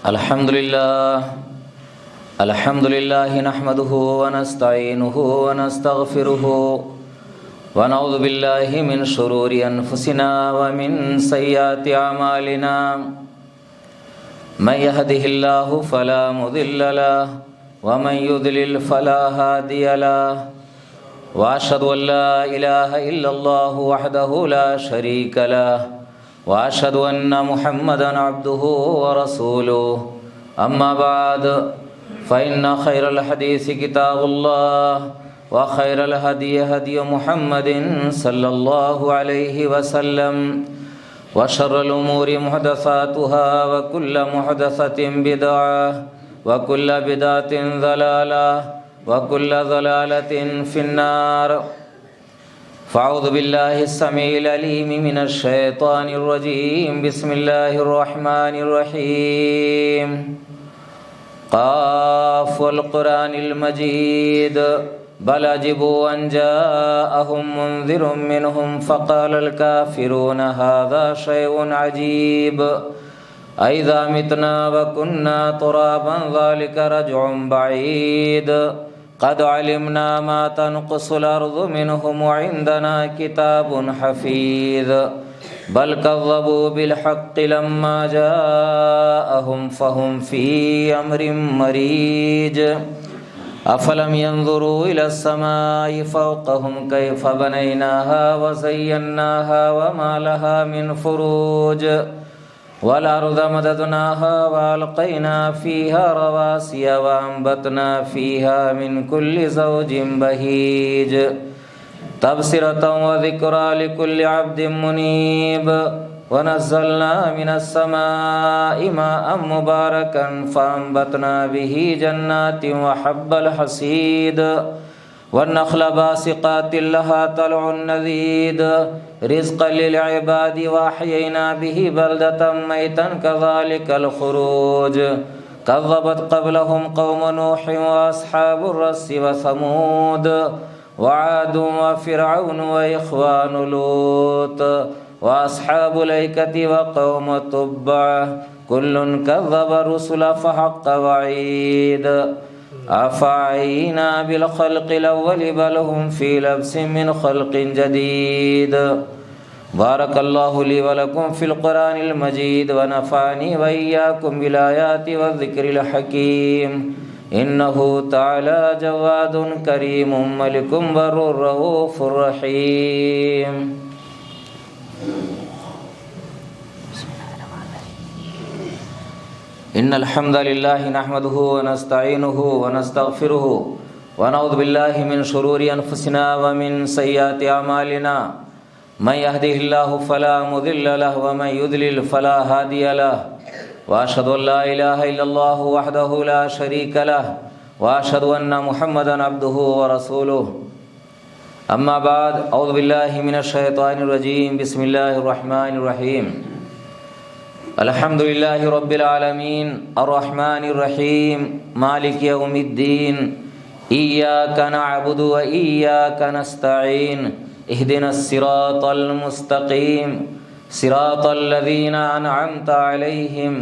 الحمد لله نحمده ونستعينه ونستغفره ونعوذ بالله من شرور أنفسنا ومن سيئات أعمالنا من يهده الله فلا مضل له ومن يضلل فلا هادي له وأشهد أن لا إله إلا الله وحده لا شريك له وأشهد أن محمدًا عبده ورسوله أما بعد فإن خير الحديث كتاب الله وخير الهدي هدي محمد صلى الله عليه وسلم وشر الأمور محدثاتها وكل محدثة بدعة وكل بدعة ضلالة وكل ضلالة في النار فأعوذ بالله السميع العليم من الشيطان الرجيم بسم الله الرحمن الرحيم قاف والقرآن المجيد بل عجبوا أن جاءهم منذر منهم فقال الكافرون هذا شيء عجيب أإذا متنا وكنا ترابا ذلك رجع بعيد قد علمنا ما تنقص الأرض منهم وعندنا كتاب حفيظ بل كذبوا بالحق لما جاءهم فهم في أمر مريج أفلم ينظروا إلى السماء فوقهم كيف بنيناها وزيناها وما لها من فروج والأرض مددناها وألقينا فيها رواسي وأنبتنا فيها من كل زوج بهيج تبصرة وذكرى لكل عبد منيب ونزلنا من السماء ماء مباركا فأنبتنا به جنات وحب الحصيد والنخل باسقات لها طلع نضيد رزقا للعباد وأحيينا به بلدة ميتا كذلك الخروج كذبت قبلهم قوم نوح وأصحاب الرس وثمود وعاد وفرعون وإخوان لوط وأصحاب الأيكة وقوم تبع كل كذب الرسل فحق وعيد أفعينا بالخلق الأول بل هم في لبس من خلق جديد بارك الله لي ولكم في القرآن المجيد ونفعني وإياكم بالآيات والذكر الحكيم إنه تعالى جواد كريم ملك بر رؤوف رحيم إن الحمد لله نحمده ونستعينه ونستغفره ونعوذ بالله من شرور أنفسنا ومن سيئات أعمالنا من يهده الله فلا مضل له ومن يضلل فلا هادي له وأشهد أن لا إله إلا الله وحده لا شريك له وأشهد أن محمدًا عبده ورسوله أما بعد أعوذ بالله من الشيطان الرجيم بسم الله الرحمن الرحيم الحمد لله رب العالمين الرحمن الرحيم مالك يوم الدين إياك نعبد وإياك نستعين اهدنا الصراط المستقيم صراط الذين أنعمت عليهم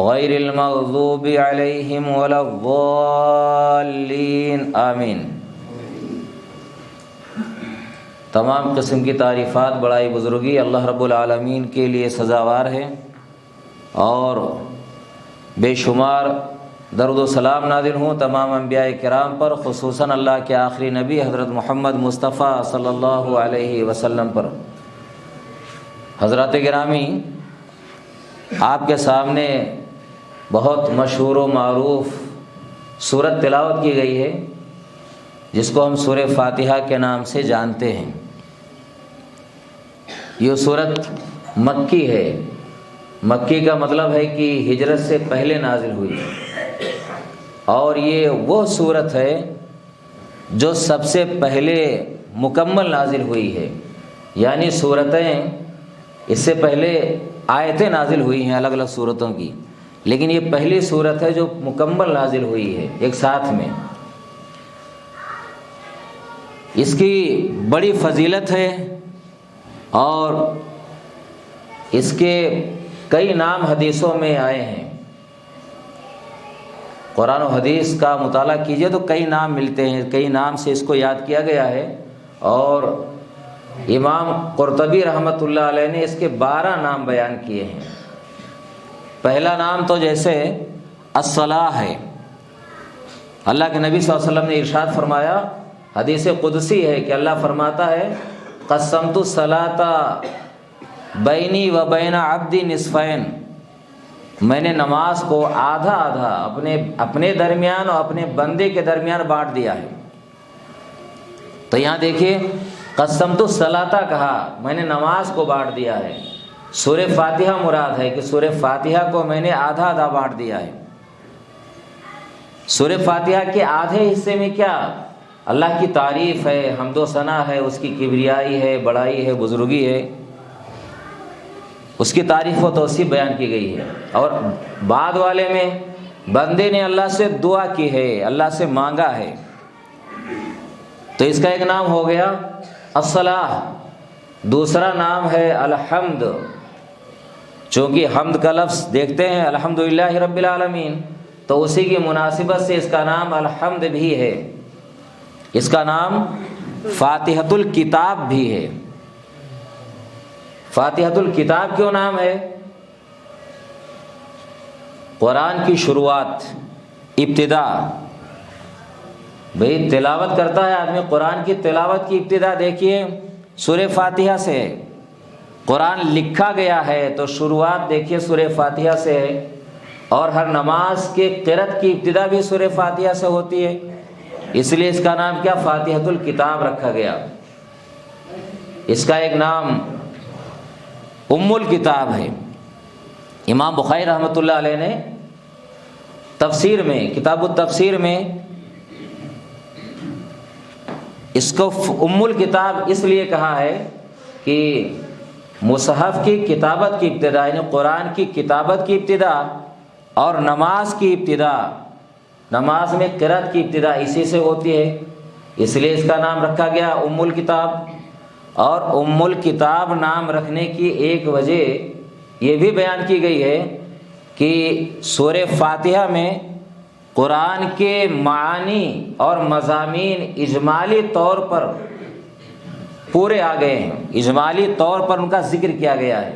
غير المغضوب عليهم ولا الضالين آمين۔ تمام قسم کی تعریفات بڑائی بزرگی اللہ رب العالمین کے لیے سزاوار ہے اور بے شمار درود و سلام نازل ہوں تمام انبیاء کرام پر، خصوصاً اللہ کے آخری نبی حضرت محمد مصطفیٰ صلی اللہ علیہ وسلم پر۔ حضرات گرامی، آپ کے سامنے بہت مشہور و معروف سورت تلاوت کی گئی ہے جس کو ہم سورہ فاتحہ کے نام سے جانتے ہیں۔ یہ سورت مکی ہے۔ مکی کا مطلب ہے کہ ہجرت سے پہلے نازل ہوئی ہے، اور یہ وہ سورت ہے جو سب سے پہلے مکمل نازل ہوئی ہے، یعنی سورتیں اس سے پہلے آیتیں نازل ہوئی ہیں الگ الگ سورتوں کی، لیکن یہ پہلی سورت ہے جو مکمل نازل ہوئی ہے ایک ساتھ میں۔ اس کی بڑی فضیلت ہے اور اس کے کئی نام حدیثوں میں آئے ہیں۔ قرآن و حدیث کا مطالعہ کیجئے تو کئی نام ملتے ہیں، کئی نام سے اس کو یاد کیا گیا ہے، اور امام قرطبی رحمۃ اللہ علیہ نے اس کے 12 نام بیان کیے ہیں۔ پہلا نام تو جیسے الصلاح ہے، اللہ کے نبی صلی اللہ علیہ وسلم نے ارشاد فرمایا، حدیث قدسی ہے کہ اللہ فرماتا ہے قسمت الصلاۃ بینی و بین عبدی نصفین، میں نے نماز کو آدھا آدھا اپنے درمیان اور اپنے بندے کے درمیان بانٹ دیا ہے۔ تو یہاں دیکھیے قسمت الصلاۃ کہا، میں نے نماز کو بانٹ دیا ہے۔ سورہ فاتحہ مراد ہے کہ سورہ فاتحہ کو میں نے آدھا آدھا بانٹ دیا ہے۔ سورہ فاتحہ کے آدھے حصے میں کیا؟ اللہ کی تعریف ہے، حمد و ثنا ہے، اس کی کبریائی ہے، بڑائی ہے، بزرگی ہے، اس کی تعریف و توصیف بیان کی گئی ہے۔ اور بعد والے میں بندے نے اللہ سے دعا کی ہے، اللہ سے مانگا ہے، تو اس کا ایک نام ہو گیا الصلاح۔ دوسرا نام ہے الحمد، چونکہ حمد کا لفظ دیکھتے ہیں الحمدللہ رب العالمین، تو اسی کی مناسبت سے اس کا نام الحمد بھی ہے۔ اس کا نام فاتحۃ الکتاب بھی ہے۔ فاتحۃ الکتاب کیوں نام ہے؟ قرآن کی شروعات، ابتدا، بھئی تلاوت کرتا ہے آدمی، قرآن کی تلاوت کی ابتدا دیکھیے سورہ فاتحہ سے ہے۔ قرآن لکھا گیا ہے تو شروعات دیکھیے سورہ فاتحہ سے ہے، اور ہر نماز کے قرأت کی ابتدا بھی سورہ فاتحہ سے ہوتی ہے، اس لیے اس کا نام کیا؟ فاتحۃ الکتاب رکھا گیا۔ اس کا ایک نام ام الکتاب ہے۔ امام بخاری رحمۃ اللہ علیہ نے تفسیر میں، کتاب التفسیر میں اس کو ام الکتاب اس لیے کہا ہے کہ مصحف کی کتابت کی ابتدا، یعنی قرآن کی کتابت کی ابتدا اور نماز کی ابتدا، نماز میں قرأت کی ابتدا اسی سے ہوتی ہے، اس لیے اس کا نام رکھا گیا ام الکتاب۔ اور ام الکتاب نام رکھنے کی ایک وجہ یہ بھی بیان کی گئی ہے کہ سورہ فاتحہ میں قرآن کے معانی اور مضامین اجمالی طور پر پورے آ گئے ہیں، اجمالی طور پر ان کا ذکر کیا گیا ہے،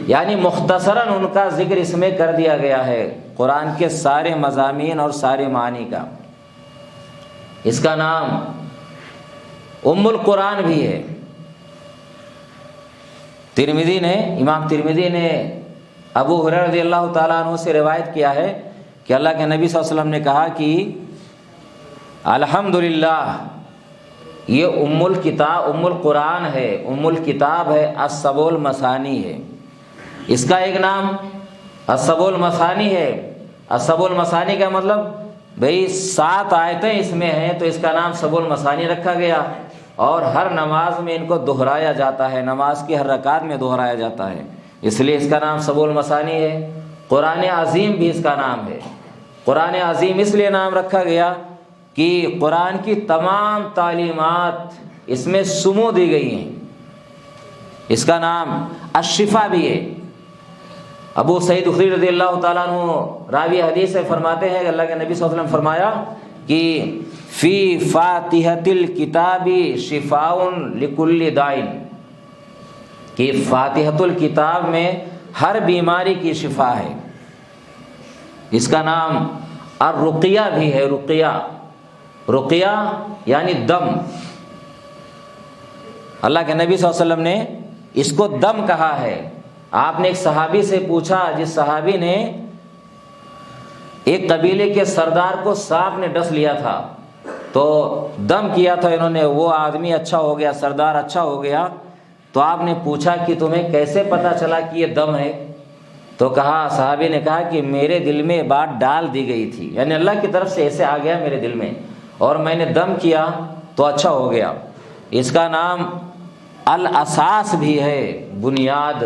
یعنی مختصراً ان کا ذکر اس میں کر دیا گیا ہے، قرآن کے سارے مضامین اور سارے معانی کا۔ اس کا نام ام القرآن بھی ہے۔ ترمذی نے، امام ترمذی نے ابو ہریرہ رضی اللہ تعالیٰ عنہ سے روایت کیا ہے کہ اللہ کے نبی صلی اللہ علیہ وسلم نے کہا کہ الحمدللہ یہ ام الکتاب، ام القرآن ہے، ام الکتاب ہے، السبع المثانی ہے۔ اس کا ایک نام السبع المثانی ہے۔ السبع المثانی کا مطلب بھئی 7 آیتیں اس میں ہیں، تو اس کا نام سبع المثانی رکھا گیا، اور ہر نماز میں ان کو دہرایا جاتا ہے، نماز کی ہر رکعت میں دہرایا جاتا ہے، اس لیے اس کا نام سبع المثانی ہے۔ قرآن عظیم بھی اس کا نام ہے۔ قرآن عظیم اس لیے نام رکھا گیا کہ قرآن کی تمام تعلیمات اس میں سمو دی گئی ہیں۔ اس کا نام الشفا بھی ہے۔ ابو سعید خدری رضی اللہ تعالیٰ عنہ راوی حدیث سے فرماتے ہیں کہ اللہ کے نبی صلی اللہ علیہ وسلم فرمایا کہ فی فاتحۃ الکتاب شفاء لکل داء، کہ فاتحۃ الکتاب میں ہر بیماری کی شفا ہے۔ اس کا نام الرقیہ بھی ہے۔ رقیہ، رقیہ یعنی دم۔ اللہ کے نبی صلی اللہ علیہ وسلم نے اس کو دم کہا ہے۔ آپ نے ایک صحابی سے پوچھا، جس صحابی نے ایک قبیلے کے سردار کو سانپ نے ڈس لیا تھا تو دم کیا تھا انہوں نے، وہ آدمی اچھا ہو گیا، سردار اچھا ہو گیا، تو آپ نے پوچھا کہ تمہیں کیسے پتہ چلا کہ یہ دم ہے؟ تو کہا، صحابی نے کہا کہ میرے دل میں بات ڈال دی گئی تھی، یعنی اللہ کی طرف سے ایسے آ گیا میرے دل میں، اور میں نے دم کیا تو اچھا ہو گیا۔ اس کا نام الاساس بھی ہے، بنیاد۔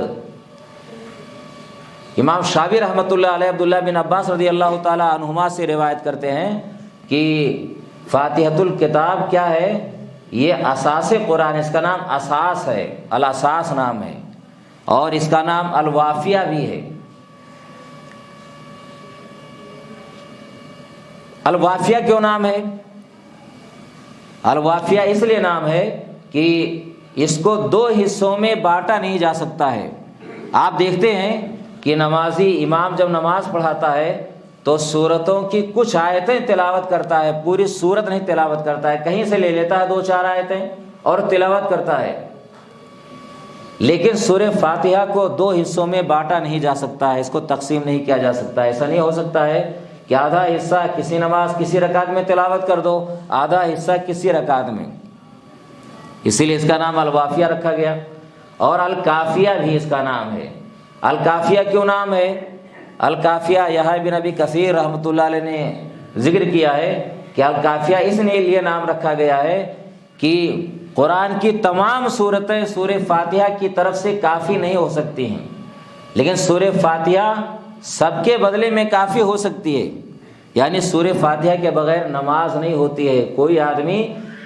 امام شافعی رحمۃ اللہ علیہ عبداللہ بن عباس رضی اللہ تعالی عنہما سے روایت کرتے ہیں کہ فاتحۃ الکتاب کیا ہے؟ یہ اساس قرآن، اس کا نام اساس ہے، الاساس نام ہے، اور اس کا نام الوافیہ بھی ہے۔ الوافیہ کیوں نام ہے؟ الوافیہ اس لیے نام ہے کہ اس کو دو حصوں میں بانٹا نہیں جا سکتا ہے۔ آپ دیکھتے ہیں کہ نمازی امام جب نماز پڑھاتا ہے تو سورتوں کی کچھ آیتیں تلاوت کرتا ہے، پوری سورت نہیں تلاوت کرتا ہے، کہیں سے لے لیتا ہے 2-4 آیتیں اور تلاوت کرتا ہے۔ لیکن سورہ فاتحہ کو 2 حصوں میں بانٹا نہیں جا سکتا ہے، اس کو تقسیم نہیں کیا جا سکتا ہے۔ ایسا نہیں ہو سکتا ہے کہ آدھا حصہ کسی نماز کسی رکعت میں تلاوت کر دو، آدھا حصہ کسی رکعت میں۔ اسی لیے اس کا نام الوافیہ رکھا گیا، اور الکافیہ بھی اس کا نام ہے۔ الکافیہ کیوں نام ہے؟ الکافیہ یحییٰ بن ابی کثیر رحمۃ اللہ علیہ نے ذکر کیا ہے کہ الکافیہ اس لیے نام رکھا گیا ہے کہ قرآن کی تمام صورتیں سورہ فاتحہ کی طرف سے کافی نہیں ہو سکتی ہیں، لیکن سورہ فاتحہ سب کے بدلے میں کافی ہو سکتی ہے۔ یعنی سورہ فاتحہ کے بغیر نماز نہیں ہوتی ہے۔ کوئی آدمی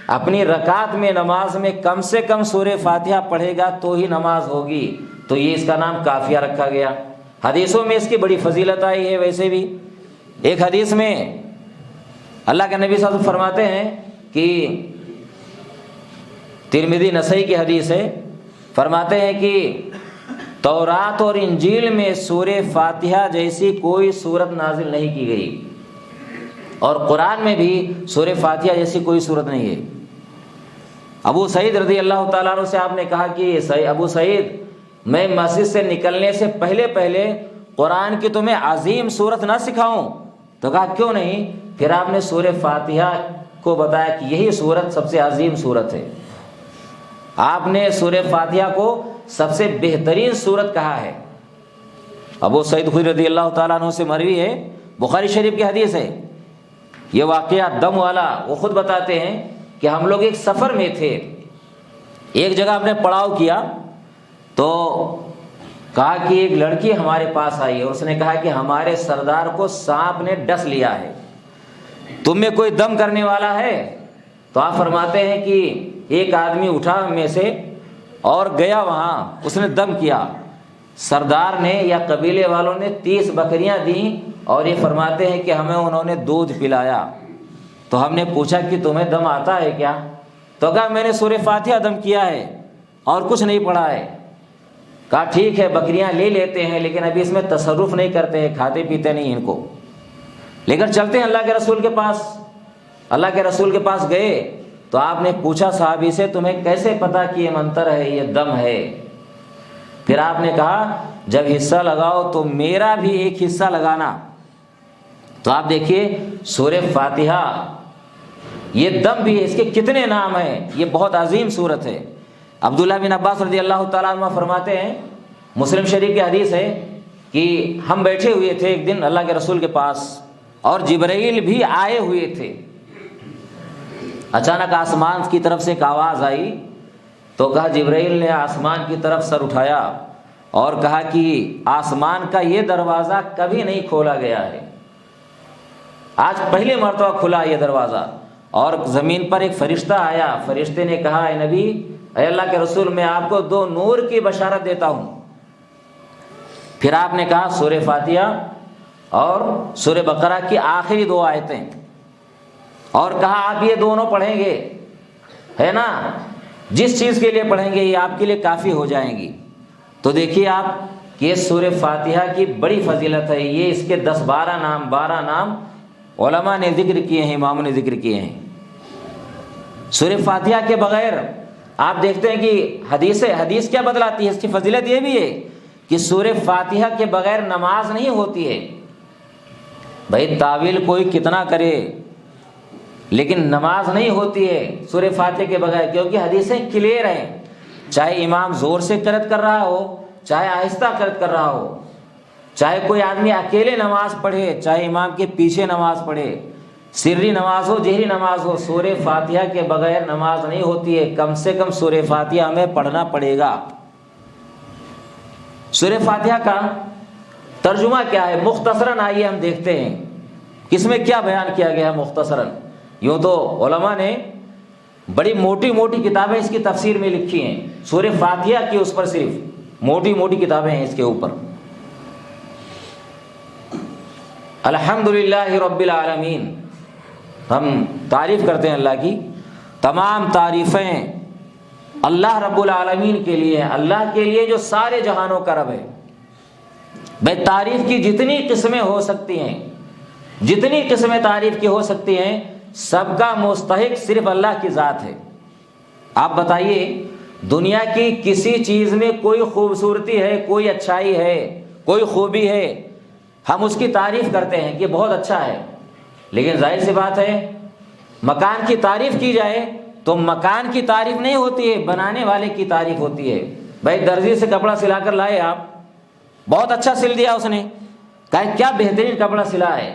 اپنی رکعت میں نماز میں کم سے کم سورہ فاتحہ پڑھے گا تو ہی نماز ہوگی، تو یہ اس کا نام کافیہ رکھا گیا۔ حدیثوں میں اس کی بڑی فضیلت آئی ہے۔ ویسے بھی ایک حدیث میں اللہ کے نبی صلی اللہ علیہ وسلم فرماتے ہیں کہ ترمذی نسائی کی حدیث ہے، فرماتے ہیں کہ تورات اور انجیل میں سورہ فاتحہ جیسی کوئی سورت نازل نہیں کی گئی، اور قرآن میں بھی سورہ فاتحہ جیسی کوئی سورت نہیں ہے۔ ابو سعید رضی اللہ تعالیٰ عنہ سے آپ نے کہا کہ ابو سعید، میں مسجد سے نکلنے سے پہلے قرآن کی تمہیں عظیم سورت نہ سکھاؤں؟ تو کہا کیوں نہیں؟ پھر آپ نے سورہ فاتحہ کو بتایا کہ یہی سورت سب سے عظیم سورت ہے۔ آپ نے سورہ فاتحہ کو سب سے بہترین سورت کہا ہے۔ ابو سعید خدری رضی اللہ تعالیٰ عنہ سے مروی ہے، بخاری شریف کی حدیث ہے۔ یہ واقعہ دم والا، وہ خود بتاتے ہیں کہ ہم لوگ ایک سفر میں تھے، ایک جگہ ہم نے پڑاؤ کیا تو کہا کہ ایک لڑکی ہمارے پاس آئی اور اس نے کہا کہ ہمارے سردار کو سانپ نے ڈس لیا ہے، تم میں کوئی دم کرنے والا ہے؟ تو آپ فرماتے ہیں کہ ایک آدمی اٹھا میں سے اور گیا وہاں، اس نے دم کیا۔ سردار نے یا قبیلے والوں نے 30 بکریاں دیں اور یہ فرماتے ہیں کہ ہمیں انہوں نے دودھ پلایا۔ تو ہم نے پوچھا کہ تمہیں دم آتا ہے کیا؟ تو کہا میں نے سورہ فاتحہ دم کیا ہے اور کچھ نہیں پڑھا ہے۔ کہا ٹھیک ہے، بکریاں لے لیتے ہیں لیکن ابھی اس میں تصرف نہیں کرتے ہیں، کھاتے پیتے نہیں ان کو، لیکن چلتے ہیں اللہ کے رسول کے پاس۔ اللہ کے رسول کے پاس گئے تو آپ نے پوچھا صحابی سے تمہیں کیسے پتا کہ یہ منتر ہے، یہ دم ہے؟ پھر آپ نے کہا جب حصہ لگاؤ تو میرا بھی ایک حصہ لگانا۔ تو آپ دیکھیے سورہ فاتحہ یہ دم بھی ہے، اس کے کتنے نام ہیں، یہ بہت عظیم سورت ہے۔ عبداللہ بن عباس رضی اللہ تعالیٰ عنہ فرماتے ہیں، مسلم شریف کی حدیث ہے کہ ہم بیٹھے ہوئے تھے ایک دن اللہ کے رسول کے پاس اور جبرائیل بھی آئے ہوئے تھے۔ اچانک آسمان کی طرف سے ایک آواز آئی تو کہا جبرائیل نے آسمان کی طرف سر اٹھایا اور کہا کہ آسمان کا یہ دروازہ کبھی نہیں کھولا گیا ہے، آج پہلی مرتبہ کھلا یہ دروازہ۔ اور زمین پر ایک فرشتہ آیا، فرشتے نے کہا اے نبی، اے اللہ کے رسول، میں آپ کو 2 نور کی بشارت دیتا ہوں۔ پھر آپ نے کہا سورہ فاتحہ اور سورہ بقرہ کی آخری 2 آیتیں، اور کہا آپ یہ دونوں پڑھیں گے، ہے نا، جس چیز کے لیے پڑھیں گے یہ آپ کے لیے کافی ہو جائیں گی۔ تو دیکھیے آپ کہ یہ سورہ فاتحہ کی بڑی فضیلت ہے، یہ اس کے 12 نام علماء نے ذکر کیے ہیں، اماموں نے ذکر کیے ہیں۔ سورہ فاتحہ کے بغیر آپ دیکھتے ہیں کہ حدیث کیا بدلاتی ہے، اس کی فضیلت یہ بھی ہے کہ سورہ فاتحہ کے بغیر نماز نہیں ہوتی ہے۔ بھائی تعویل کوئی کتنا کرے لیکن نماز نہیں ہوتی ہے سورہ فاتحہ کے بغیر، کیونکہ حدیثیں کلیئر ہیں، چاہے امام زور سے قرأت کر رہا ہو، چاہے آہستہ قرأت کر رہا ہو، چاہے کوئی آدمی اکیلے نماز پڑھے، چاہے امام کے پیچھے نماز پڑھے، سری نماز ہو جہری نماز ہو، سورہ فاتحہ کے بغیر نماز نہیں ہوتی ہے۔ کم سے کم سورہ فاتحہ ہمیں پڑھنا پڑے گا۔ سورہ فاتحہ کا ترجمہ کیا ہے؟ مختصراً آئیے ہم دیکھتے ہیں کس میں کیا بیان کیا گیا ہے مختصراً۔ یوں تو علماء نے بڑی موٹی موٹی کتابیں اس کی تفسیر میں لکھی ہیں، سورہ فاتحہ کی اس پر صرف موٹی موٹی کتابیں ہیں اس کے اوپر۔ الحمدللہ رب العالمین ہم تعریف کرتے ہیں اللہ کی، تمام تعریفیں اللہ رب العالمین کے لیے ہیں، اللہ کے لیے جو سارے جہانوں کا رب ہے۔ بھائی تعریف کی جتنی قسمیں ہو سکتی ہیں، جتنی قسمیں تعریف کی ہو سکتی ہیں، سب کا مستحق صرف اللہ کی ذات ہے۔ آپ بتائیے دنیا کی کسی چیز میں کوئی خوبصورتی ہے، کوئی اچھائی ہے، کوئی خوبی ہے، ہم اس کی تعریف کرتے ہیں کہ بہت اچھا ہے، لیکن ظاہر سی بات ہے مکان کی تعریف کی جائے تو مکان کی تعریف نہیں ہوتی ہے، بنانے والے کی تعریف ہوتی ہے۔ بھائی درزی سے کپڑا سلا کر لائے آپ، بہت اچھا سل دیا اس نے، کہا کیا بہترین کپڑا سلا ہے،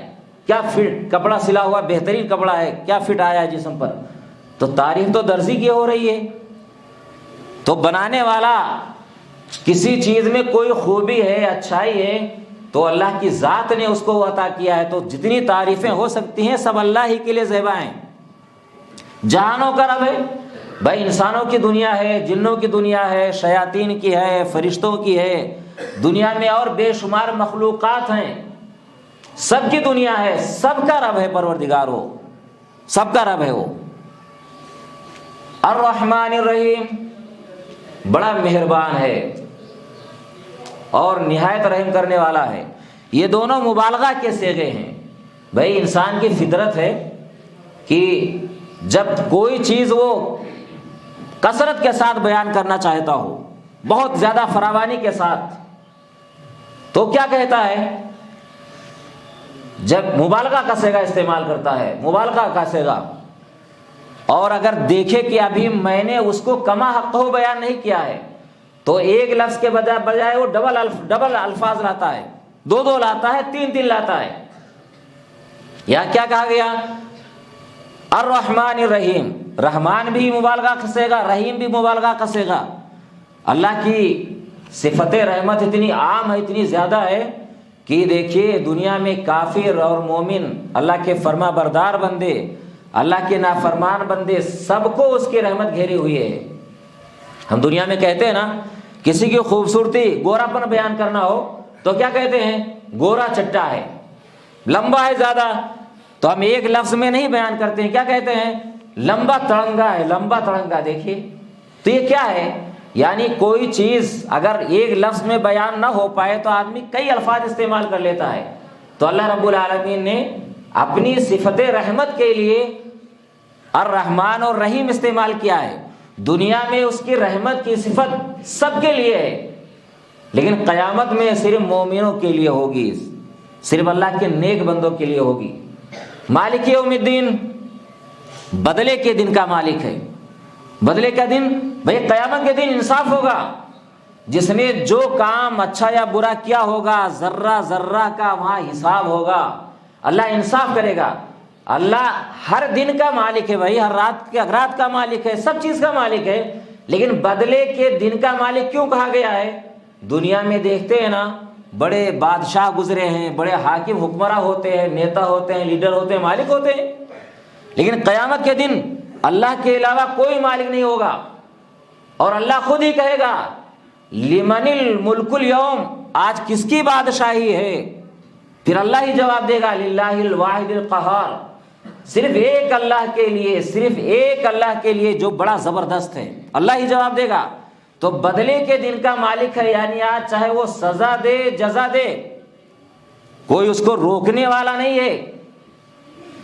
کیا فٹ کپڑا سلا ہوا، بہترین کپڑا ہے، کیا فٹ آیا ہے جسم پر، تو تعریف تو درزی کی ہو رہی ہے۔ تو بنانے والا کسی چیز میں کوئی خوبی ہے، اچھائی ہے، تو اللہ کی ذات نے اس کو عطا کیا ہے، تو جتنی تعریفیں ہو سکتی ہیں سب اللہ ہی کے لیے زیبا ہیں۔ جہانوں کا رب ہے، بھائی انسانوں کی دنیا ہے، جنوں کی دنیا ہے، شیاطین کی ہے، فرشتوں کی ہے، دنیا میں اور بے شمار مخلوقات ہیں، سب کی دنیا ہے، سب کا رب ہے پروردگار، وہ سب کا رب ہے وہ۔ الرحمن الرحیم، بڑا مہربان ہے اور نہایت رحم کرنے والا ہے۔ یہ دونوں مبالغہ کے صیغے ہیں۔ بھائی انسان کی فطرت ہے کہ جب کوئی چیز وہ کثرت کے ساتھ بیان کرنا چاہتا ہو، بہت زیادہ فراوانی کے ساتھ، تو کیا کہتا ہے؟ جب مبالغہ کا صیغہ استعمال کرتا ہے، مبالغہ کا صیغہ، اور اگر دیکھے کہ ابھی میں نے اس کو کما حقہ بیان نہیں کیا ہے، تو ایک لفظ کے بجائے وہ ڈبل الفاظ لاتا ہے، دو لاتا ہے، تین لاتا ہے۔ یہاں کیا کہا گیا؟ الرحمن الرحیم، رحمان بھی مبالغہ کا صیغہ، رحیم بھی مبالغہ کا صیغہ۔ اللہ کی صفت رحمت اتنی عام ہے، اتنی زیادہ ہے کہ دیکھیے دنیا میں کافر اور مومن، اللہ کے فرما بردار بندے، اللہ کے نافرمان بندے، سب کو اس کی رحمت گھیری ہوئی ہے۔ ہم دنیا میں کہتے ہیں نا، کسی کی خوبصورتی، گورا پن بیان کرنا ہو تو کیا کہتے ہیں؟ گورا چٹا ہے، لمبا ہے زیادہ، تو ہم ایک لفظ میں نہیں بیان کرتے ہیں، کیا کہتے ہیں؟ لمبا تڑنگا ہے، لمبا تڑنگا۔ دیکھیے تو یہ کیا ہے؟ یعنی کوئی چیز اگر ایک لفظ میں بیان نہ ہو پائے تو آدمی کئی الفاظ استعمال کر لیتا ہے۔ تو اللہ رب العالمین نے اپنی صفت رحمت کے لیے الرحمن اور رحیم استعمال کیا ہے۔ دنیا میں اس کی رحمت کی صفت سب کے لیے ہے، لیکن قیامت میں صرف مومنوں کے لیے ہوگی، صرف اللہ کے نیک بندوں کے لیے ہوگی۔ مالک یوم الدین، بدلے کے دن کا مالک ہے۔ بدلے کا دن، بھئی قیامت کے دن انصاف ہوگا، جس نے جو کام اچھا یا برا کیا ہوگا ذرہ ذرہ کا وہاں حساب ہوگا، اللہ انصاف کرے گا۔ اللہ ہر دن کا مالک ہے، بھائی ہر رات کا مالک ہے، سب چیز کا مالک ہے، لیکن بدلے کے دن کا مالک کیوں کہا گیا ہے؟ دنیا میں دیکھتے ہیں نا، بڑے بادشاہ گزرے ہیں، بڑے حاکم حکمراں ہوتے ہیں، نیتا ہوتے ہیں، لیڈر ہوتے ہیں، مالک ہوتے ہیں، لیکن قیامت کے دن اللہ کے علاوہ کوئی مالک نہیں ہوگا، اور اللہ خود ہی کہے گا لمن الملک اليوم، آج کس کی بادشاہی ہے؟ پھر اللہ ہی جواب دے گا للہ الواحد القہار، صرف ایک اللہ کے لیے، صرف ایک اللہ کے لیے جو بڑا زبردست ہے، اللہ ہی جواب دے گا۔ تو بدلے کے دن کا مالک ہے، یعنی آج چاہے وہ سزا دے، جزا دے، کوئی اس کو روکنے والا نہیں ہے،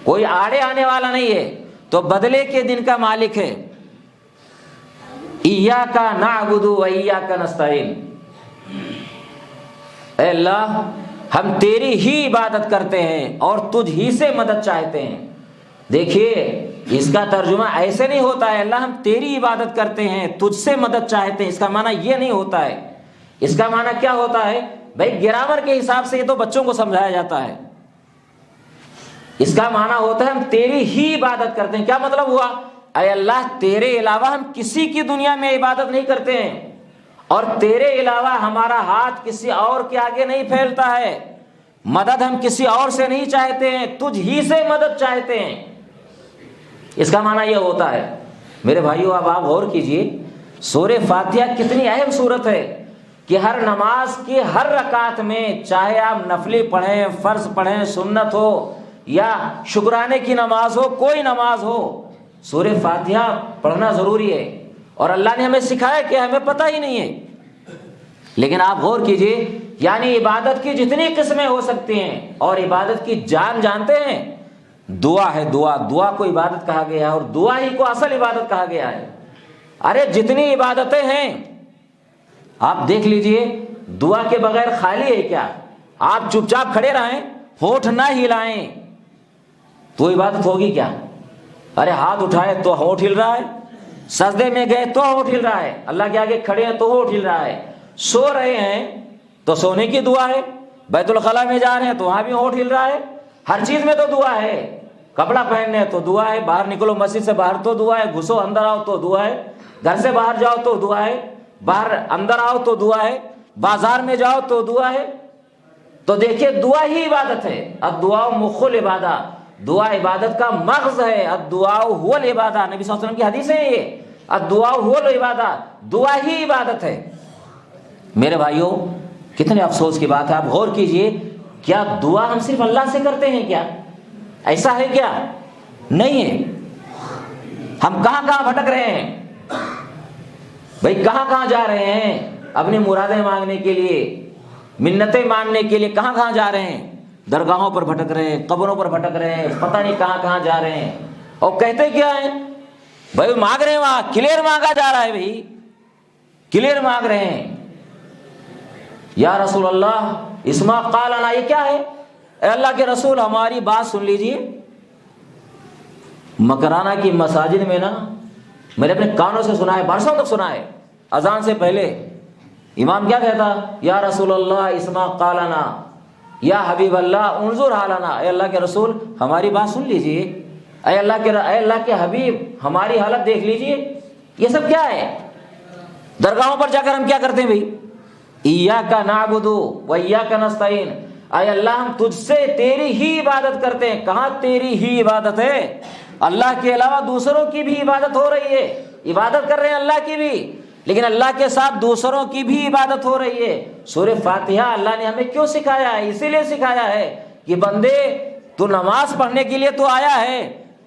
کوئی آڑے آنے والا نہیں ہے، تو بدلے کے دن کا مالک ہے۔ ایاک نعبد و ایاک نستعین، اے اللہ ہم تیری ہی عبادت کرتے ہیں اور تجھ ہی سے مدد چاہتے ہیں۔ دیکھیے اس کا ترجمہ ایسے نہیں ہوتا ہے اللہ ہم تیری عبادت کرتے ہیں تجھ سے مدد چاہتے ہیں، اس کا معنی یہ نہیں ہوتا ہے۔ اس کا معنی کیا ہوتا ہے؟ بھائی گرامر کے حساب سے یہ تو بچوں کو سمجھایا جاتا ہے۔ اس کا معنی ہوتا ہے ہم تیری ہی عبادت کرتے ہیں۔ کیا مطلب ہوا؟ اے اللہ تیرے علاوہ ہم کسی کی دنیا میں عبادت نہیں کرتے ہیں، اور تیرے علاوہ ہمارا ہاتھ کسی اور کے آگے نہیں پھیلتا ہے، مدد ہم کسی اور سے نہیں چاہتے ہیں، تجھ ہی سے مدد چاہتے ہیں۔ اس کا معنی یہ ہوتا ہے۔ میرے بھائیو اب آپ غور کیجئے، سورہ فاتحہ کتنی اہم سورت ہے کہ ہر نماز کی ہر رکعت میں، چاہے آپ نفلی پڑھیں، فرض پڑھیں، سنت ہو، یا شکرانے کی نماز ہو، کوئی نماز ہو، سورہ فاتحہ پڑھنا ضروری ہے، اور اللہ نے ہمیں سکھایا کہ ہمیں پتہ ہی نہیں ہے۔ لیکن آپ غور کیجئے، یعنی عبادت کی جتنی قسمیں ہو سکتی ہیں، اور عبادت کی جان جانتے ہیں، دعا ہے، دعا کو عبادت کہا گیا ہے، اور دعا ہی کو اصل عبادت کہا گیا ہے۔ ارے جتنی عبادتیں ہیں آپ دیکھ لیجئے، دعا کے بغیر خالی ہے کیا؟ آپ چپ چاپ کھڑے رہیں، ہونٹ نہ ہلائیں تو عبادت ہوگی کیا؟ ارے ہاتھ اٹھائے تو ہونٹ ہل رہا ہے، سجدے میں گئے تو ہونٹ ہل رہا ہے، اللہ کے آگے کھڑے ہیں تو ہونٹ ہل رہا ہے، سو رہے ہیں تو سونے کی دعا ہے، بیت الخلاء میں جا رہے ہیں تو وہاں بھی ہونٹ ہل رہا ہے، ہر چیز میں تو دعا ہے، کپڑا پہننے تو دعا ہے، باہر نکلو مسجد سے باہر تو دعا ہے، گھسو اندر آؤ تو دعا ہے، گھر سے باہر جاؤ تو دعا ہے، باہر اندر آؤ تو دعا ہے، بازار میں جاؤ تو دعا ہے۔ تو دیکھیے دعا ہی عبادت ہے، الدعاء مخ العبادہ، دعا عبادت کا مغز ہے، الدعاء هو العبادہ، نبی صلی اللہ علیہ وسلم کی حدیث ہے یہ، الدعاء هو العبادہ، دعا ہی عبادت ہے۔ میرے بھائیوں کتنے افسوس کی بات ہے، آپ غور کیجئے، کیا دعا ہم صرف اللہ سے کرتے ہیں کیا؟ ایسا ہے کیا؟ نہیں ہے۔ ہم کہاں کہاں بھٹک رہے ہیں بھائی، کہاں کہاں جا رہے ہیں اپنی مرادیں مانگنے کے لیے، منتیں مانگنے کے لیے، کہاں کہاں جا رہے ہیں؟ درگاہوں پر بھٹک رہے ہیں، قبروں پر بھٹک رہے ہیں، پتہ نہیں کہاں کہاں جا رہے ہیں، اور کہتے کیا ہیں بھائی؟ مانگ رہے ہیں، وہاں کلیئر مانگا جا رہا ہے، بھائی کلیئر مانگ رہے ہیں، یا رسول اللہ اسما قال لنا، یہ کیا ہے؟ اے اللہ کے رسول ہماری بات سن لیجئے۔ مکرانہ کی مساجد میں نا، میں نے اپنے کانوں سے سنا ہے، برسوں تک سنا ہے، اذان سے پہلے امام کیا کہتا؟ یا رسول اللہ اسما قال لنا، یا حبیب اللہ انظر حالنا، اے اللہ کے رسول ہماری بات سن لیجئے، اے اللہ کے حبیب ہماری حالت دیکھ لیجئے۔ یہ سب کیا ہے؟ درگاہوں پر جا کر ہم کیا کرتے ہیں بھائی؟ ایاک نعبد و ایاک نستعین، اے اللہ ہم تجھ سے تیری ہی عبادت کرتے ہیں۔ کہاں تیری ہی عبادت ہے؟ اللہ کے علاوہ دوسروں کی بھی عبادت ہو رہی ہے، عبادت کر رہے ہیں اللہ کی بھی، لیکن اللہ کے ساتھ دوسروں کی بھی عبادت ہو رہی ہے۔ سورہ فاتحہ اللہ نے ہمیں کیوں سکھایا ہے؟ اسی لیے سکھایا ہے کہ بندے تو نماز پڑھنے کے لیے تو آیا ہے،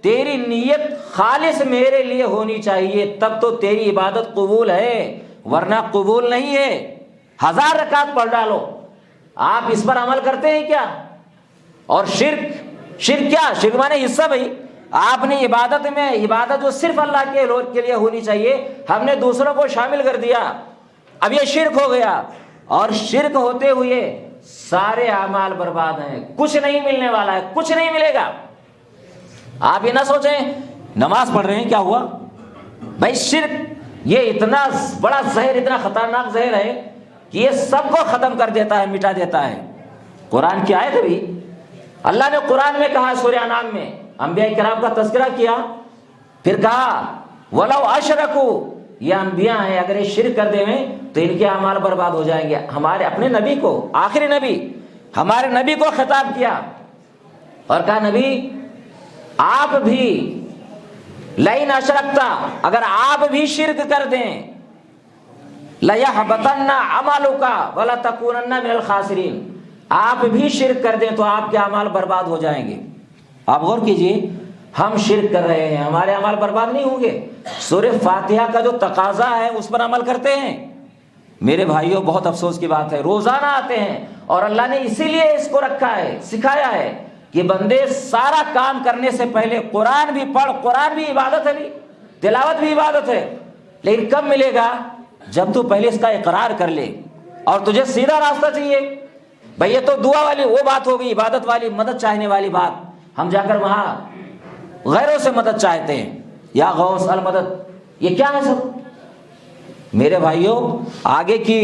تیری نیت خالص میرے لیے ہونی چاہیے، تب تو تیری عبادت قبول ہے، ورنہ قبول نہیں ہے۔ 1000 رکعت پڑھ ڈالو، آپ اس پر عمل کرتے ہیں کیا؟ اور شرک کیا؟ شرک مانے حصہ بھائی، آپ نے عبادت جو صرف اللہ کے لیے ہونی چاہیے، ہم نے دوسروں کو شامل کر دیا، اب یہ شرک ہو گیا، اور شرک ہوتے ہوئے سارے اعمال برباد ہیں، کچھ نہیں ملنے والا ہے، کچھ نہیں ملے گا۔ آپ یہ نہ سوچیں نماز پڑھ رہے ہیں کیا ہوا بھائی، شرک یہ اتنا بڑا زہر، اتنا خطرناک زہر ہے کہ یہ سب کو ختم کر دیتا ہے، مٹا دیتا ہے۔ قرآن کی آیت بھی اللہ نے قرآن میں کہا، سورہ انعام میں انبیاء کرام کا تذکرہ کیا، پھر کہا وَلَوْ أَشْرَكُوا، یہ انبیاء ہیں، اگر یہ شرک کر دیں تو ان کے اعمال برباد ہو جائیں گے۔ ہمارے اپنے نبی کو، آخری نبی ہمارے نبی کو خطاب کیا اور کہا نبی آپ بھی لَئِنْ أَشْرَكْتَ، اگر آپ بھی شرک کر دیں لَيَحْبَطَنَّ عَمَلُكَ وَلَتَكُونَنَّ مِنَ الْخَاسِرِينَ، آپ بھی شرک کر دیں تو آپ کے اعمال برباد ہو جائیں گے۔ آپ غور کیجئے، ہم شرک کر رہے ہیں، ہمارے اعمال برباد نہیں ہوں گے؟ سورہ فاتحہ کا جو تقاضا ہے اس پر عمل کرتے ہیں؟ میرے بھائیوں بہت افسوس کی بات ہے، روزانہ آتے ہیں، اور اللہ نے اسی لیے اس کو رکھا ہے، سکھایا ہے کہ بندے سارا کام کرنے سے پہلے قرآن بھی پڑھ، قرآن بھی عبادت ہے، تلاوت بھی عبادت ہے، لیکن کب ملے گا؟ جب تو پہلے اس کا اقرار کر لے اور تجھے سیدھا راستہ چاہیے۔ بھئی یہ تو دعا والی وہ بات ہوگی، عبادت والی، مدد چاہنے والی بات، ہم جا کر وہاں غیروں سے مدد چاہتے ہیں، یا غوث المدد، یہ کیا ہے سب؟ میرے بھائیوں آگے کی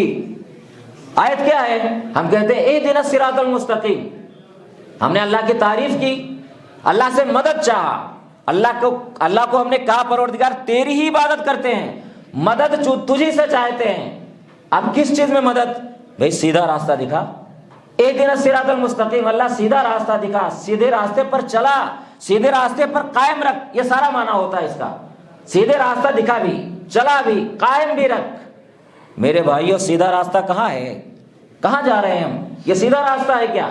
آیت کیا ہے؟ ہم کہتے ہیں اہدنا الصراط المستقیم، ہم نے اللہ کی تعریف کی، اللہ سے مدد چاہا، اللہ کو ہم نے کہا پروردگار تیری ہی عبادت کرتے ہیں، مدد تجھی سے چاہتے ہیں۔ اب کس چیز میں مدد؟ بھئی سیدھا راستہ دکھا، اہدنا الصراط المستقیم، اللہ سیدھا راستہ دکھا، سیدھے راستے پر چلا، سیدھے راستے پر قائم رکھ، یہ سارا معنی ہوتا ہے اس کا، سیدھے راستہ دکھا بھی، چلا بھی، قائم بھی رکھ۔ میرے بھائیوں سیدھا راستہ کہاں ہے؟ کہاں جا رہے ہیں ہم؟ یہ سیدھا راستہ ہے کیا؟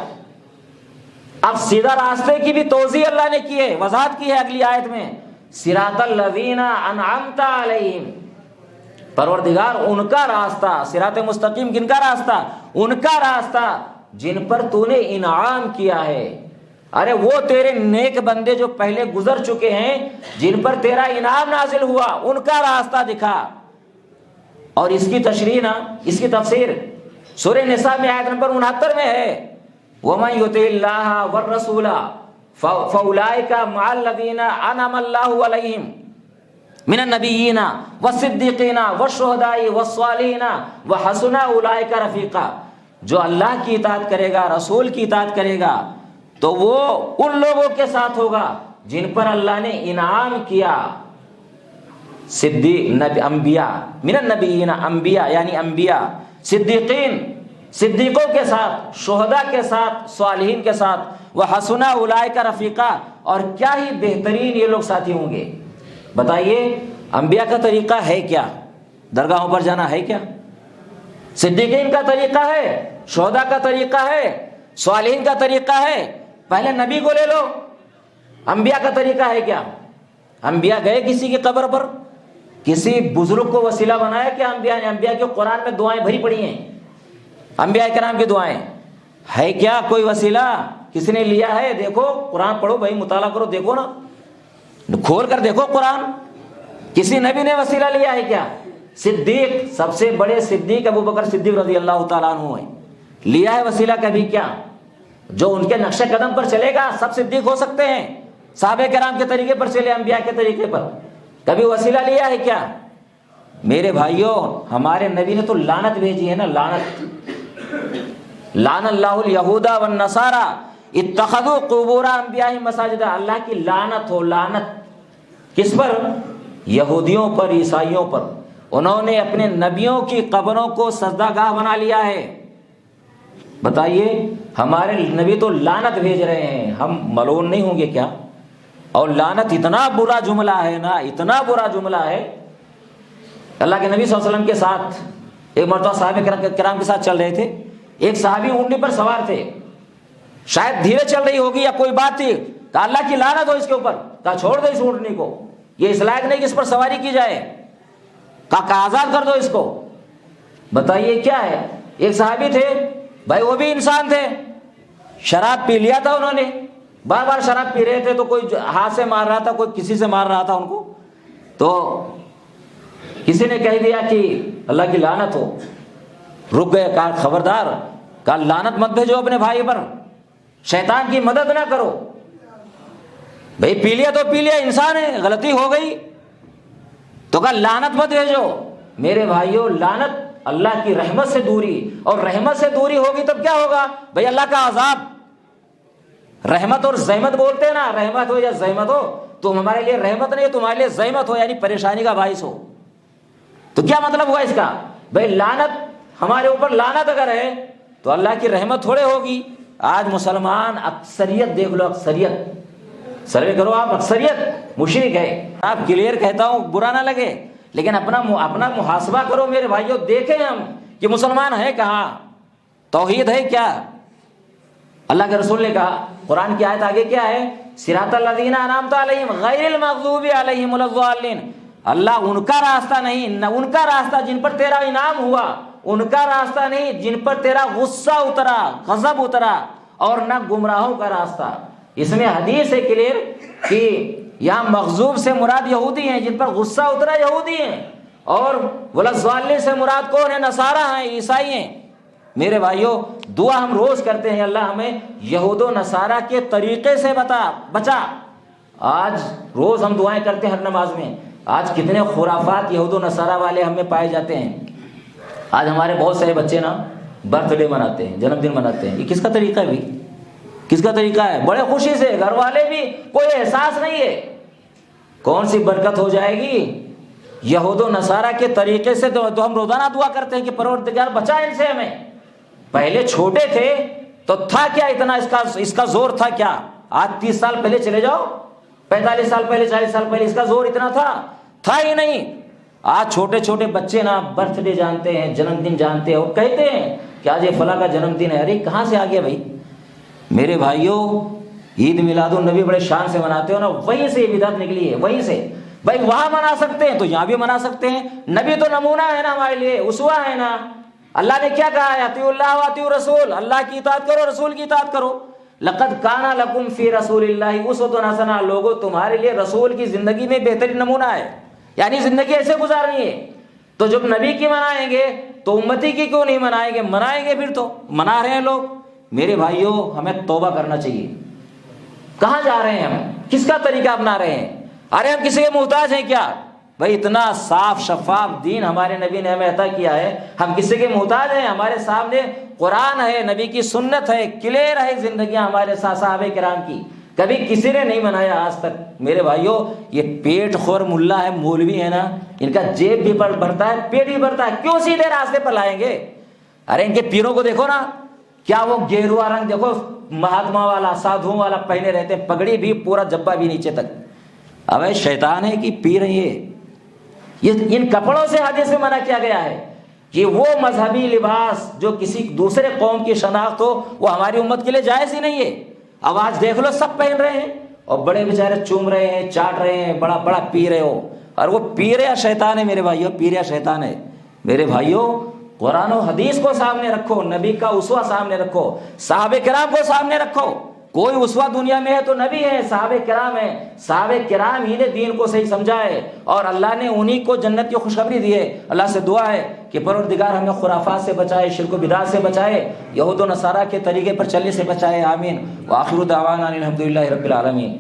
اب سیدھا راستے کی بھی توضیح اللہ نے کی ہے، وضاحت کی ہے اگلی آیت میں، صراط الذین انعمت علیہم، پروردگار ان کا راستہ، صراط مستقیم کن کا راستہ؟ ان کا راستہ جن پر تو نے انعام کیا ہے۔ ارے وہ تیرے نیک بندے جو پہلے گزر چکے ہیں، جن پر تیرا انعام نازل ہوا، ان کا راستہ دکھا۔ اور اس کی تشریح نا، اس کی تفسیر سورہ نساء میں آیت نمبر 69 میں ہے، وَمَن يُطِعِ اللَّهَ وَالرَّسُولَ فَأُولَٰئِكَ مَعَ الَّذِينَ أَنْعَمَ اللَّهُ عَلَيْهِمْ مِنَ النَّبِيِّينَ وَالصِّدِّيقِينَ وَالشُّهَدَاءِ وَالصَّالِحِينَ وَحَسُنَ أُولَٰئِكَ رَفِيقًا۔ جو اللہ کی اطاعت کرے گا، رسول کی اطاعت کرے گا، تو وہ ان لوگوں کے ساتھ ہوگا جن پر اللہ نے انعام کیا، صدیق انبیاء، من النبیین انبیاء یعنی انبیاء، صدیقین صدیقوں کے ساتھ، شہداء کے ساتھ، صالحین کے ساتھ، وحسن اولئک رفیقا، اور کیا ہی بہترین یہ لوگ ساتھی ہوں گے۔ بتائیے انبیاء کا طریقہ ہے کیا؟ درگاہوں پر جانا ہے کیا؟ صدیقین کا طریقہ ہے، شہداء کا طریقہ ہے، صالحین کا طریقہ ہے؟ پہلے نبی کو لے لو، انبیاء کا طریقہ ہے کیا؟ انبیاء گئے کسی کی قبر پر، کسی بزرگ کو وسیلہ بنایا کیا انبیاء نے؟ انبیاء کے قرآن میں دعائیں بھری پڑی ہیں، انبیاء کرام کی دعائیں ہے کیا؟ کوئی وسیلہ کسی نے لیا ہے؟ دیکھو قرآن پڑھو بھائی، مطالعہ کرو، دیکھو نا، کھول کر دیکھو قرآن، کسی نبی نے وسیلہ لیا ہے کیا؟ صدیق، سب سے بڑے صدیق ابو بکر صدیق رضی اللہ تعالیٰ عنہ ہیں، لیا ہے وسیلہ کبھی کیا؟ جو ان کے نقش قدم پر چلے گا سب صدیق ہو سکتے ہیں، صحابہ کرام کے طریقے پر چلے، انبیاء کے طریقے پر، کبھی وسیلہ لیا ہے کیا؟ میرے بھائیوں، ہمارے نبی نے تو لعنت بھیجی ہے نا، لعنت، لعن اللہ الیہود والنصارى اتخذوا قبور انبیاء مساجد، اللہ کی لعنت ہو، لعنت کس پر؟ یہودیوں پر، عیسائیوں پر، انہوں نے اپنے نبیوں کی قبروں کو سجدہ گاہ بنا لیا ہے۔ بتائیے ہمارے نبی تو لعنت بھیج رہے ہیں، ہم ملعون نہیں ہوں گے کیا؟ اور لعنت اتنا برا جملہ ہے نا، اتنا برا جملہ ہے۔ اللہ کے نبی صلی اللہ علیہ وسلم کے ساتھ ایک مرتبہ صحابہ کرام کے ساتھ چل رہے تھے، ایک صحابی اونٹنی پر سوار تھے، شاید دھیرے چل رہی ہوگی یا کوئی بات تھی، کہا اللہ کی لعنت ہو اس کے اوپر، کہا چھوڑ دو اس اونٹنی کو، یہ اس لائق نہیں کہ اس پر سواری کی جائے، کہا آزاد کر دو اس کو۔ بتائیے کیا ہے؟ ایک صحابی تھے بھائی، وہ بھی انسان تھے، شراب پی لیا تھا انہوں نے، بار بار شراب پی رہے تھے، تو کوئی ہاتھ سے مار رہا تھا، کوئی کسی سے مار رہا تھا ان کو، تو کسی نے کہہ دیا کہ اللہ کی لعنت ہو، رک گئے، کہا خبردار، کہا لعنت مت بھیجو اپنے بھائی پر، شیطان کی مدد نہ کرو، بھائی پی لیا تو پی لیا، انسان ہے، غلطی ہو گئی، تو کہا لعنت مت بھیجو۔ میرے بھائیوں، لعنت اللہ کی رحمت سے دوری، اور رحمت سے دوری ہوگی تب کیا ہوگا بھائی؟ اللہ کا عذاب۔ رحمت اور زحمت بولتے ہیں نا، رحمت ہو یا زحمت ہو، تم ہمارے لیے رحمت نہیں، تمہارے لیے زحمت ہو، یعنی پریشانی کا باعث ہو، تو کیا مطلب ہوا اس کا؟ بھائی لعنت، ہمارے اوپر لعنت اگر ہے تو اللہ کی رحمت تھوڑے ہوگی۔ آج مسلمان اکثریت دیکھ لو، اکثریت، سروے کرو آپ، اکثریت مشرک ہے۔ آپ کلیئر کہتا ہوں، برا نہ لگے، لیکن اپنا محاسبہ کرو میرے بھائیوں، دیکھیں ہم کہ مسلمان ہے کہاں، توحید ہے کیا؟ اللہ کے رسول نے کہا، قرآن کی آیت آگے کیا ہے؟ صراط الذین انعمت علیہم غیر المغضوب علیہم ولا الضالین، اللہ ان کا راستہ نہیں، نہ ان کا راستہ جن پر تیرا انعام ہوا، ان کا راستہ نہیں جن پر تیرا غصہ اترا، غضب اترا، اور نہ گمراہوں کا راستہ۔ اس میں حدیث ہے کلیئر کہ یہاں مغضوب سے مراد یہودی ہیں، جن پر غصہ اترا یہودی ہیں، اور ولا الضالین سے مراد کون ہے؟ نصارہ ہیں، عیسائی ہیں۔ میرے بھائیوں، دعا ہم روز کرتے ہیں، اللہ ہمیں یہود و نصارہ کے طریقے سے بچا۔ آج روز ہم دعائیں کرتے ہیں ہر نماز میں، آج کتنے خرافات یہود و نصارہ والے ہم میں پائے جاتے ہیں۔ آج ہمارے بہت سارے بچے نا برتھ ڈے مناتے ہیں، جنم دن مناتے ہیں، یہ کس کا طریقہ ہے بھی؟ کس کا طریقہ ہے؟ بڑے خوشی سے، گھر والے بھی، کوئی احساس نہیں ہے۔ کون سی برکت ہو جائے گی؟ یہود و نصارہ کے طریقے سے تو ہم روزانہ دعا کرتے ہیں کہ پروردگار بچا ان سے ہمیں۔ پہلے چھوٹے تھے تو تھا کیا اتنا، اس کا زور تھا کیا؟ آج 30 سال پہلے چلے جاؤ، 45 سال پہلے، 40 سال پہلے، اس کا زور اتنا تھا ہی نہیں۔ آج چھوٹے چھوٹے بچے نا برتھ ڈے جانتے ہیں، جنم دن جانتے ہیں، اور کہتے ہیں کہ آج یہ فلاں کا جنم دن ہے۔ ارے کہاں سے آ گیا بھائی؟ میرے بھائیوں عید میلاد النبی بڑے شان سے مناتے ہو نا، وہیں سے یہ بدعت نکلی ہے، وہیں سے۔ بھائی وہاں منا سکتے ہیں تو یہاں بھی منا سکتے ہیں، نبی تو نمونہ ہے نا ہمارے لیے، اسوہ ہے نا۔ اللہ نے کیا کہا ہے؟ اطیعوا اللہ واطیعوا الرسول، اللہ کی اطاعت کرو، رسول کی اطاعت کرو۔ لقد کان لکم فی رسول اللہ اسوۃ حسنہ، لوگوں تمہارے لیے رسول کی زندگی میں بہترین نمونہ ہے، یعنی زندگی ایسے گزارنی ہے۔ تو جب نبی کی منائیں گے تو امتی کی کیوں نہیں منائیں گے؟ منائیں گے، پھر تو منا رہے ہیں لوگ۔ میرے بھائیوں ہمیں توبہ کرنا چاہیے۔ کہاں جا رہے ہیں ہم؟ کس کا طریقہ اپنا رہے ہیں؟ ارے ہم کسی کے محتاج ہیں کیا؟ بھائی اتنا صاف شفاف دین ہمارے نبی نے ہمیں عطا کیا ہے، ہم کسی کے محتاج ہیں؟ ہمارے سامنے قرآن ہے، نبی کی سنت ہے، کلیئر ہے زندگیاں ہمارے صحابہ کرام کی، کبھی کسی نے نہیں منایا آج تک۔ میرے بھائیوں یہ پیٹ خور ملا ہے، مولوی ہے نا، ان کا جیب بھی بڑھتا ہے، پیٹ بھی بڑھتا ہے، کیوں سیدھے راستے پر لائیں گے؟ ارے ان کے پیروں کو دیکھو نا، کیا وہ گیروا رنگ دیکھو مہاتما والا، سادھو والا پہنے رہتے ہیں، پگڑی بھی، پورا جبہ بھی نیچے تک۔ ابے شیطان ہے کہ پیر ہے یہ ان کپڑوں سے حدیث میں منع کیا گیا ہے کہ وہ مذہبی لباس جو کسی دوسرے قوم کی شناخت ہو وہ ہماری امت کے لیے جائز ہی نہیں ہے۔ اب آج دیکھ لو سب پہن رہے ہیں اور بڑے بیچارے چوم رہے ہیں، چاٹ رہے ہیں، بڑا بڑا پی رہے ہو، اور وہ پیر یا شیطان ہے میرے بھائیوں، پیر یا شیطان ہے۔ میرے بھائیوں قرآن و حدیث کو سامنے رکھو، نبی کا اسوہ سامنے رکھو، صحابہ کرام کو سامنے رکھو۔ کوئی اسوہ دنیا میں ہے تو نبی ہے، صحابہ کرام ہیں، صحابہ کرام ہی نے دین کو صحیح سمجھا ہے اور اللہ نے انہی کو جنت کی خوشخبری دی ہے۔ اللہ سے دعا ہے کہ پروردگار ہمیں خرافات سے بچائے، شرک و بدعت سے بچائے، یہود و نصارہ کے طریقے پر چلنے سے بچائے، آمین۔ وآخر دعوانا الحمدللہ رب العالمین۔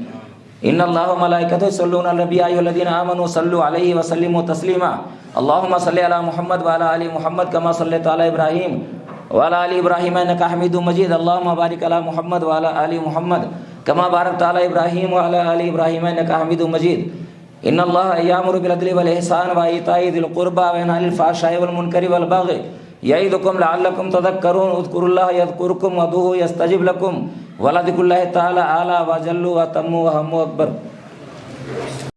ان اللہ و ملائکتہ یصلون علی النبی ایھا الذین آمنوا صلوا علیہ وسلموا تسلیما۔ اللهم صل علی محمد وعلی آل محمد کما صلیت علی ابراہیم وعلی آل ابراہیم انک حمید مجید۔ اللهم بارک علی محمد وعلی آل محمد کما بارکت علی ابراہیم وعلی آل ابراہیم انک حمید مجید۔ ان اللہ یامر بالعدل والإحسان وایتاء ذی القربى وینہی عن الفحشاء والمنکر والبغی یعظکم لعلکم تذکرون۔ اذکروا اللہ یذکرکم وادعوہ یستجب لکم ولذکر اللہ تعالی اعلی وجل واتم وهم اکبر۔